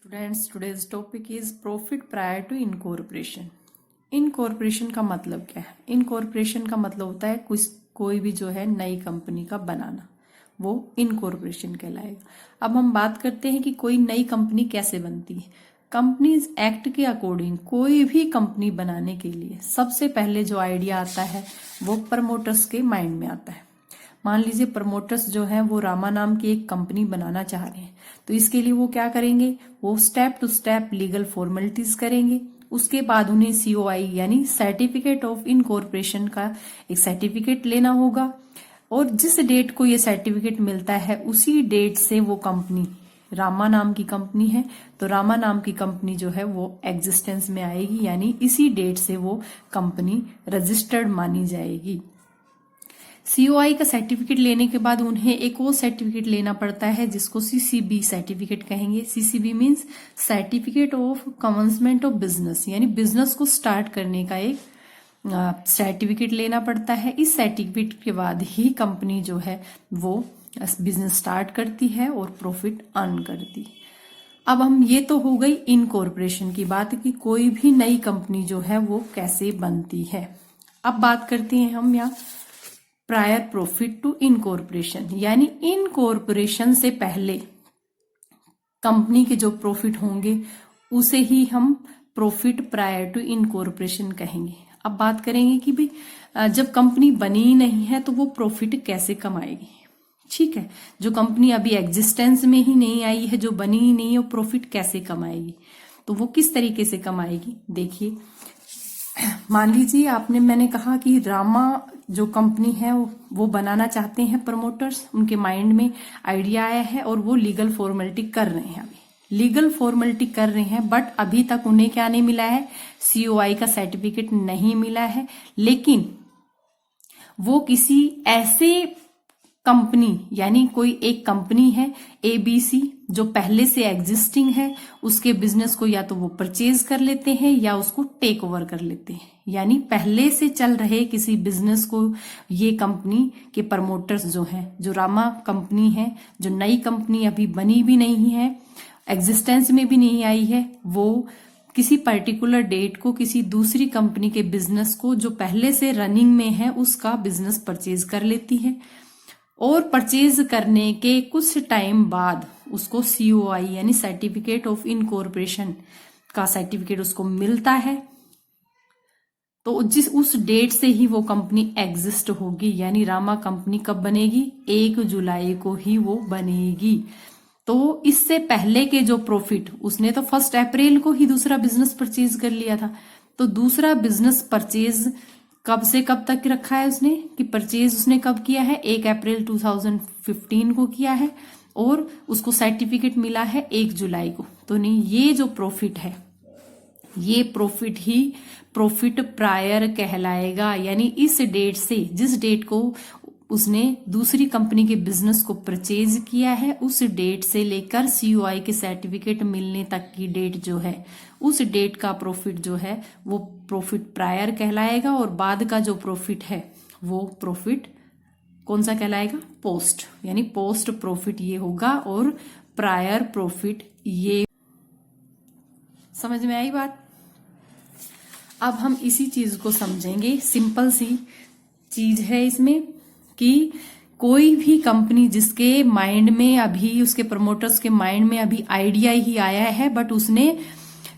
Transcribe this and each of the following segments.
Students, today's topic is profit prior to incorporation. Incorporation का मतलब क्या है? इनकॉर्पोरेशन का मतलब होता है कोई भी जो है नई कंपनी का बनाना, वो इनकॉर्पोरेशन कहलाएगा। अब हम बात करते हैं कि कोई नई कंपनी कैसे बनती है। कंपनीज एक्ट के अकॉर्डिंग कोई भी कंपनी बनाने के लिए सबसे पहले जो आइडिया आता है वो प्रमोटर्स के माइंड में आता है। मान लीजिए प्रमोटर्स जो है वो रामा नाम की एक कंपनी बनाना चाह रहे हैं, तो इसके लिए वो क्या करेंगे? वो step to step legal formalities करेंगे। उसके बाद उन्हें सीओआई यानी सर्टिफिकेट ऑफ इनकॉर्पोरेशन का एक सर्टिफिकेट लेना होगा, और जिस डेट को ये सर्टिफिकेट मिलता है उसी डेट से वो कंपनी, रामा नाम की कंपनी है तो रामा नाम की कंपनी जो है वो एग्जिस्टेंस में आएगी, यानी इसी डेट से वो कंपनी रजिस्टर्ड मानी जाएगी। सीओआई का सर्टिफिकेट लेने के बाद उन्हें एक और सर्टिफिकेट लेना पड़ता है जिसको सीसीबी सर्टिफिकेट कहेंगे। CCB means certificate of commencement of business, यानी बिजनेस को स्टार्ट करने का एक सर्टिफिकेट लेना पड़ता है। इस सर्टिफिकेट के बाद ही कंपनी जो है वो बिजनेस स्टार्ट करती है और प्रॉफिट अर्न करती है। अब हम ये तो हो गई इनकॉर्पोरेशन की बात कि कोई भी नई कंपनी जो है वो कैसे बनती है। अब बात करते हैं हम यहाँ प्रायर प्रॉफिट टू इनकॉर्पोरेशन, यानी इनकॉर्पोरेशन से पहले कंपनी के जो प्रॉफिट होंगे उसे ही हम प्रॉफिट प्रायर टू इनकॉर्पोरेशन कहेंगे। अब बात करेंगे कि भाई जब कंपनी बनी ही नहीं है तो वो प्रॉफिट कैसे कमाएगी। ठीक है, जो कंपनी अभी एग्जिस्टेंस में ही नहीं आई है, जो बनी ही नहीं है, वो प्रॉफिट कैसे कमाएगी? तो वो किस तरीके से कमाएगी? देखिए, मान लीजिए मैंने कहा कि रामा जो कंपनी है वो बनाना चाहते हैं प्रमोटर्स, उनके माइंड में आइडिया आया है और वो लीगल फॉर्मेलिटी कर रहे हैं। अभी लीगल फॉर्मेलिटी कर रहे हैं, बट अभी तक उन्हें क्या नहीं मिला है? सीओआई का सर्टिफिकेट नहीं मिला है। लेकिन वो किसी ऐसे कंपनी, यानी कोई एक कंपनी है एबीसी जो पहले से एग्जिस्टिंग है, उसके बिजनेस को या तो वो परचेज कर लेते हैं या उसको टेक ओवर कर लेते हैं। यानी पहले से चल रहे किसी बिजनेस को ये कंपनी के प्रमोटर्स जो हैं, जो रामा कंपनी है, जो नई कंपनी अभी बनी भी नहीं है, एग्जिस्टेंस में भी नहीं आई है, वो किसी पर्टिकुलर डेट को किसी दूसरी कंपनी के बिजनेस को जो पहले से रनिंग में है उसका बिजनेस परचेज कर लेती है, और परचेज करने के कुछ टाइम बाद उसको सीओआई यानी सर्टिफिकेट ऑफ इनकॉर्पोरेशन का सर्टिफिकेट उसको मिलता है। तो उस डेट से ही वो कंपनी एग्जिस्ट होगी, यानी रामा कंपनी कब बनेगी? 1 जुलाई को ही वो बनेगी। तो इससे पहले के जो प्रॉफिट, उसने तो 1 अप्रैल को ही दूसरा बिजनेस परचेज कर लिया था, तो दूसरा बिजनेस परचेज कब से कब तक रखा है उसने कि परचेज उसने कब किया है? 1 अप्रैल 2015 को किया है, और उसको सर्टिफिकेट मिला है 1 जुलाई को। तो नहीं, ये जो प्रॉफिट है ये प्रॉफिट ही प्रॉफिट प्रायर कहलाएगा। यानी इस डेट से, जिस डेट को उसने दूसरी कंपनी के बिजनेस को परचेज किया है, उस डेट से लेकर सीओआई के सर्टिफिकेट मिलने तक की डेट जो है, उस डेट का प्रॉफिट जो है वो प्रॉफिट प्रायर कहलाएगा, और बाद का जो प्रॉफिट है वो प्रॉफिट कौन सा कहलाएगा? पोस्ट, यानी पोस्ट प्रॉफिट ये होगा, और प्रायर प्रॉफिट ये। समझ में आई बात? अब हम इसी चीज को समझेंगे। सिंपल सी चीज है इसमें कि कोई भी कंपनी जिसके माइंड में अभी, उसके प्रमोटर्स के माइंड में अभी आइडिया ही आया है, बट उसने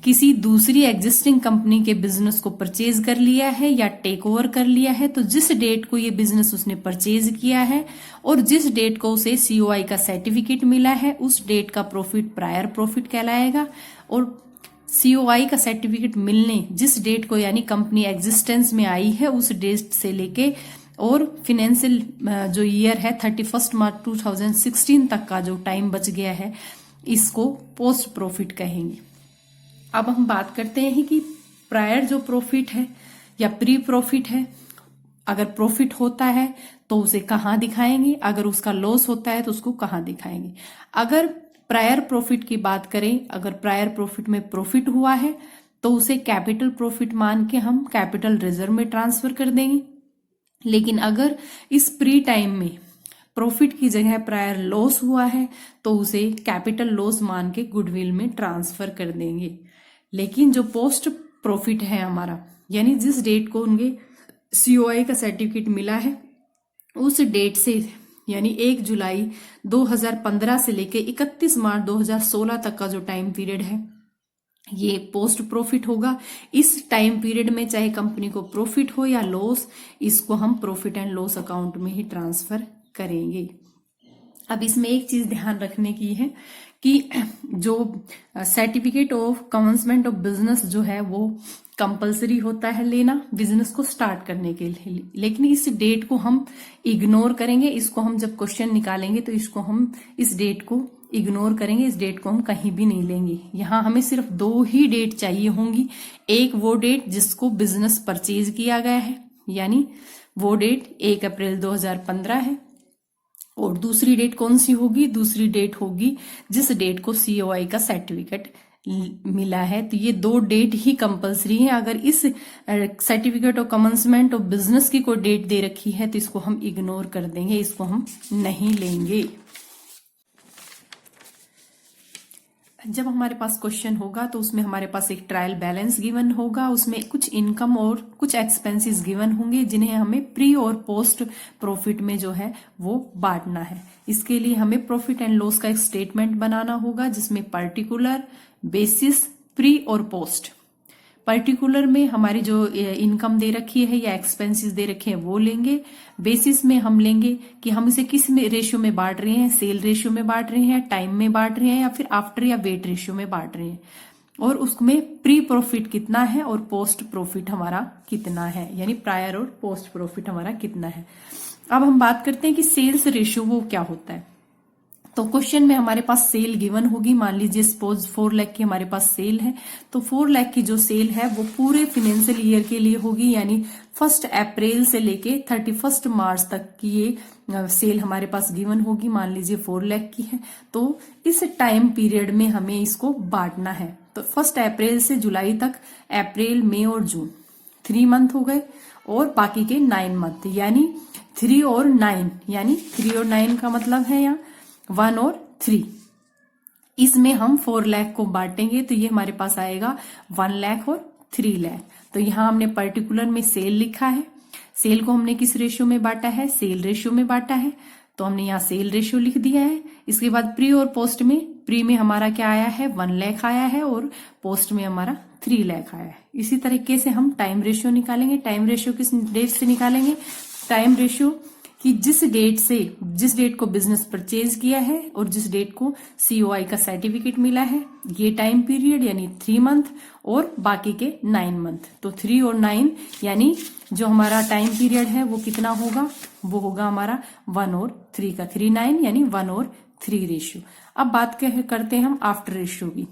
किसी दूसरी एग्जिस्टिंग कंपनी के बिजनेस को परचेज कर लिया है या टेक ओवर कर लिया है, तो जिस डेट को ये बिजनेस उसने परचेज किया है और जिस डेट को उसे सीओआई का सर्टिफिकेट मिला है, उस डेट का प्रॉफिट प्रायर प्रॉफिट कहलाएगा। और सीओआई का सर्टिफिकेट मिलने जिस डेट को, यानी कंपनी एग्जिस्टेंस में आई है, उस डेट से लेके और फिनेंशियल जो ईयर है 31 मार्च 2016 तक का जो टाइम बच गया है, इसको पोस्ट प्रॉफिट कहेंगे। अब हम बात करते हैं कि प्रायर जो प्रॉफिट है या प्री प्रॉफिट है, अगर प्रॉफिट होता है तो उसे कहाँ दिखाएंगे, अगर उसका लॉस होता है तो उसको कहाँ दिखाएंगे। अगर प्रायर प्रॉफिट की बात करें, अगर प्रायर प्रॉफिट में प्रॉफिट हुआ है तो उसे कैपिटल प्रॉफिट मान के हम कैपिटल रिजर्व में ट्रांसफर कर देंगे। लेकिन अगर इस प्री टाइम में प्रॉफिट की जगह प्रायर लॉस हुआ है तो उसे कैपिटल लॉस मान के गुडविल में ट्रांसफर कर देंगे। लेकिन जो पोस्ट प्रॉफिट है हमारा, यानी जिस डेट को उनके सीओआई का सर्टिफिकेट मिला है उस डेट से, यानी 1 जुलाई 2015 से लेके 31 मार्च 2016 तक का जो टाइम पीरियड है ये पोस्ट प्रॉफिट होगा। इस टाइम पीरियड में चाहे कंपनी को प्रॉफिट हो या लॉस, इसको हम प्रॉफिट एंड लॉस अकाउंट में ही ट्रांसफर करेंगे। अब इसमें एक चीज ध्यान रखने की है कि जो certificate of commencement of business जो है वो कंपलसरी होता है लेना बिजनेस को स्टार्ट करने के लिए, लेकिन इस डेट को हम इग्नोर करेंगे। इसको हम जब क्वेश्चन निकालेंगे तो इसको हम इस डेट को इग्नोर करेंगे, इस डेट को हम कहीं भी नहीं लेंगे। यहाँ हमें सिर्फ 2 ही डेट चाहिए होंगी। एक वो डेट जिसको बिजनेस परचेज किया गया है, यानी वो डेट 1 अप्रैल 2015 है, और दूसरी डेट कौन सी होगी? दूसरी डेट होगी जिस डेट को सीओआई का सर्टिफिकेट मिला है। तो ये 2 डेट ही कंपलसरी है। अगर इस certificate of commencement of business की कोई डेट दे रखी है तो इसको हम इग्नोर कर देंगे, इसको हम नहीं लेंगे। जब हमारे पास क्वेश्चन होगा तो उसमें हमारे पास एक ट्रायल बैलेंस गिवन होगा, उसमें कुछ इनकम और कुछ एक्सपेंसेस गिवन होंगे जिन्हें हमें प्री और पोस्ट प्रॉफिट में जो है वो बांटना है। इसके लिए हमें प्रॉफिट एंड लॉस का एक स्टेटमेंट बनाना होगा जिसमें पर्टिकुलर, बेसिस, प्री और पोस्ट। पर्टिकुलर में हमारी जो इनकम दे रखी है या एक्सपेंसेस दे रखे हैं वो लेंगे। बेसिस में हम लेंगे कि हम इसे किस में रेशियो में बांट रहे हैं, सेल रेशियो में बांट रहे हैं, टाइम में बांट रहे हैं या फिर आफ्टर या वेट रेशियो में बांट रहे हैं, और उसमें प्री प्रॉफिट कितना है और पोस्ट प्रॉफिट हमारा कितना है, यानी प्रायर और पोस्ट प्रॉफिट हमारा कितना है। अब हम बात करते हैं कि सेल्स रेशियो वो क्या होता है। तो क्वेश्चन में हमारे पास सेल गिवन होगी। मान लीजिए सपोज 4 लाख की हमारे पास सेल है, तो 4 लाख की जो सेल है वो पूरे फाइनेंशियल ईयर के लिए होगी, यानी 1 अप्रैल से लेके 31 मार्च तक की ये सेल हमारे पास गिवन होगी। मान लीजिए 4 लाख की है, तो इस टाइम पीरियड में हमें इसको बांटना है। तो 1 अप्रैल से जुलाई तक, अप्रैल, मई और जून 3 मंथ हो गए, और बाकी के 9 मंथ, यानी 3 और 9, यानी 3 और 9 का मतलब है यहाँ 1 और 3। इसमें हम 4 लाख को बांटेंगे तो ये हमारे पास आएगा 1 लाख और 3 लाख। तो यहाँ हमने पर्टिकुलर में सेल लिखा है। सेल को हमने किस रेशियो में बांटा है? सेल रेशियो में बांटा है, तो हमने यहाँ सेल रेशियो लिख दिया है। इसके बाद प्री और पोस्ट में, प्री में हमारा क्या आया है? 1 लाख आया है, और पोस्ट में हमारा 3 लाख आया है। इसी तरीके से हम टाइम रेशियो निकालेंगे। टाइम रेशियो किस डेट से निकालेंगे? टाइम रेशियो कि जिस डेट को बिजनेस परचेज किया है और जिस डेट को सीओआई का सर्टिफिकेट मिला है, ये टाइम पीरियड यानी 3 मंथ और बाकी के 9 मंथ। तो 3 और 9 यानी जो हमारा टाइम पीरियड है वो कितना होगा? वो होगा हमारा 1 और 3 का, 3 9 यानी 1 और 3 रेशियो। अब बात करते हैं हम आफ्टर रेशियो की।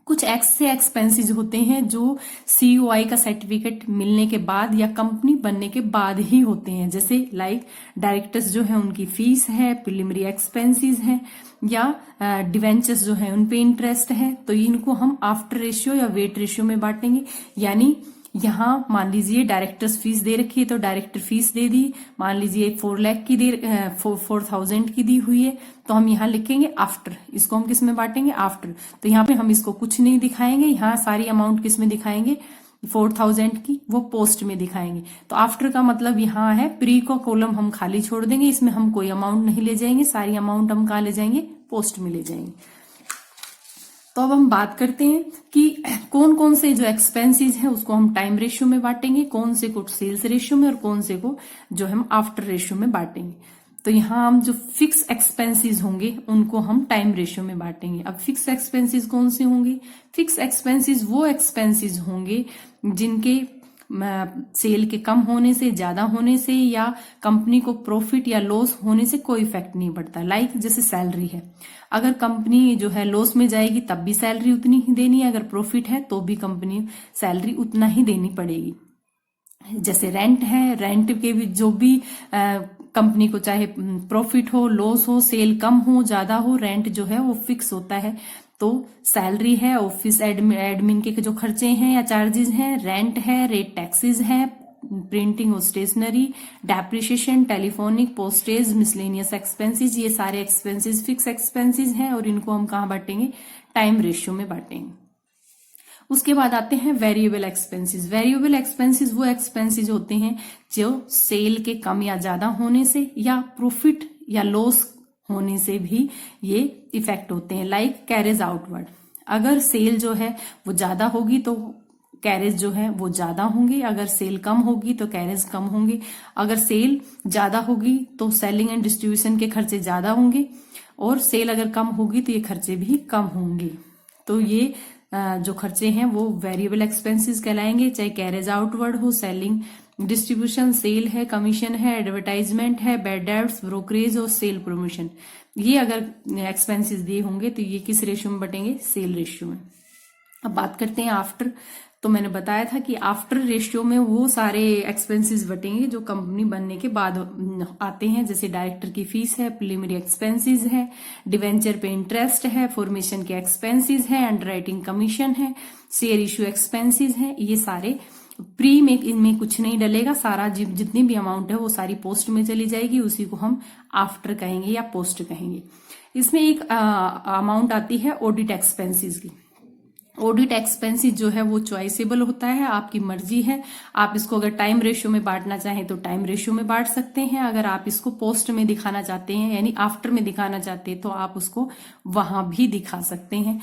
कुछ ऐसे एक्सपेंसेस होते हैं जो सीओआई का सर्टिफिकेट मिलने के बाद या कंपनी बनने के बाद ही होते हैं, जैसे लाइक डायरेक्टर्स जो है उनकी फीस है, प्रिलिमिनरी एक्सपेंसेस हैं, या डिवेंचर्स जो है उन पे इंटरेस्ट है। तो इनको हम आफ्टर रेशियो या वेट रेशियो में बांटेंगे। यानी यहाँ मान लीजिए डायरेक्टर्स फीस दे रखी है तो डायरेक्टर फीस दे दी, मान लीजिए 4 लाख की 4,000 की दी हुई है, तो हम यहाँ लिखेंगे आफ्टर। इसको हम किस में बांटेंगे? आफ्टर। तो यहाँ पे हम इसको कुछ नहीं दिखाएंगे, यहाँ सारी अमाउंट किस में दिखाएंगे? 4,000 की वो पोस्ट में दिखाएंगे। तो आफ्टर का मतलब यहाँ है प्री का कॉलम हम खाली छोड़ देंगे, इसमें हम कोई अमाउंट नहीं ले जाएंगे, सारी अमाउंट हम कहाँ ले जाएंगे? पोस्ट में ले जाएंगे। तो अब हम बात करते हैं कि कौन कौन से जो एक्सपेंसेस हैं उसको हम टाइम रेशियो में बांटेंगे, कौन से को सेल्स रेशियो में और कौन से को जो हम आफ्टर रेशियो में बांटेंगे। तो यहाँ हम जो फिक्स एक्सपेंसेस होंगे उनको हम टाइम रेशियो में बांटेंगे। अब फिक्स एक्सपेंसेस कौन से होंगे? फिक्स एक्सपेंसेस वो एक्सपेंसेस होंगे जिनके सेल के कम होने से, ज्यादा होने से या कंपनी को प्रॉफिट या लॉस होने से कोई इफेक्ट नहीं पड़ता। लाइक जैसे सैलरी है, अगर कंपनी जो है लॉस में जाएगी तब भी सैलरी उतनी ही देनी है, अगर प्रॉफिट है तो भी कंपनी सैलरी उतना ही देनी पड़ेगी। जैसे रेंट है, रेंट के भी जो भी कंपनी को चाहे प्रॉफिट हो, लॉस हो, सेल कम हो, ज्यादा हो, रेंट जो है वो फिक्स होता है। तो सैलरी है, ऑफिस एडमिन के जो खर्चे हैं या चार्जेस हैं, रेंट है, रेट टैक्सेस है, प्रिंटिंग और stationery, depreciation, telephonic, postage, miscellaneous expenses, ये सारे एक्सपेंसेस फिक्स एक्सपेंसेस हैं और इनको हम कहाँ बांटेंगे, टाइम रेशियो में बांटेंगे। उसके बाद आते हैं वेरिएबल एक्सपेंसेस। वेरिएबल एक्सपेंसेस वो एक्सपेंसेस होते हैं जो सेल के कम या ज्यादा होने से या प्रॉफिट या लॉस होने से भी ये इफेक्ट होते हैं। लाइक कैरेज आउटवर्ड, अगर सेल जो है वो ज्यादा होगी तो कैरेज जो है वो ज्यादा होंगे, अगर सेल कम होगी तो कैरेज कम होंगे। अगर सेल ज्यादा होगी तो सेलिंग एंड डिस्ट्रीब्यूशन के खर्चे ज्यादा होंगे और सेल अगर कम होगी तो ये खर्चे भी कम होंगे। तो ये जो खर्चे हैं वो वेरिएबल एक्सपेंसेस कहलाएंगे, चाहे कैरेज आउटवर्ड हो, सेलिंग डिस्ट्रीब्यूशन, सेल है, कमीशन है, एडवर्टाइजमेंट है, बैड डेब्ट्स, ब्रोकरेज और सेल प्रमोशन। ये अगर एक्सपेंसेस दिए होंगे तो ये किस रेशियो में बटेंगे, सेल रेशियो में। अब बात करते हैं आफ्टर। तो मैंने बताया था कि आफ्टर रेशियो में वो सारे एक्सपेंसेस बटेंगे जो कंपनी बनने के बाद आते हैं, जैसे डायरेक्टर की फीस है, प्रीलिमिनरी एक्सपेंसेस है, डिवेंचर पे इंटरेस्ट है, फॉर्मेशन के एक्सपेंसेस है, अंडरराइटिंग कमीशन है, शेयर इश्यू एक्सपेंसेस है। ये सारे प्री में, इनमें कुछ नहीं डलेगा, सारा जितनी भी अमाउंट है वो सारी पोस्ट में चली जाएगी, उसी को हम आफ्टर कहेंगे या पोस्ट कहेंगे। इसमें एक अमाउंट आती है ऑडिट एक्सपेंसेस की। ऑडिट एक्सपेंसेस जो है वो चॉइसेबल होता है, आपकी मर्जी है। आप इसको अगर टाइम रेशियो में बांटना चाहें तो टाइम रेशियो में बांट सकते हैं, अगर आप इसको पोस्ट में दिखाना चाहते हैं यानी आफ्टर में दिखाना चाहते हैं तो आप उसको वहां भी दिखा सकते हैं।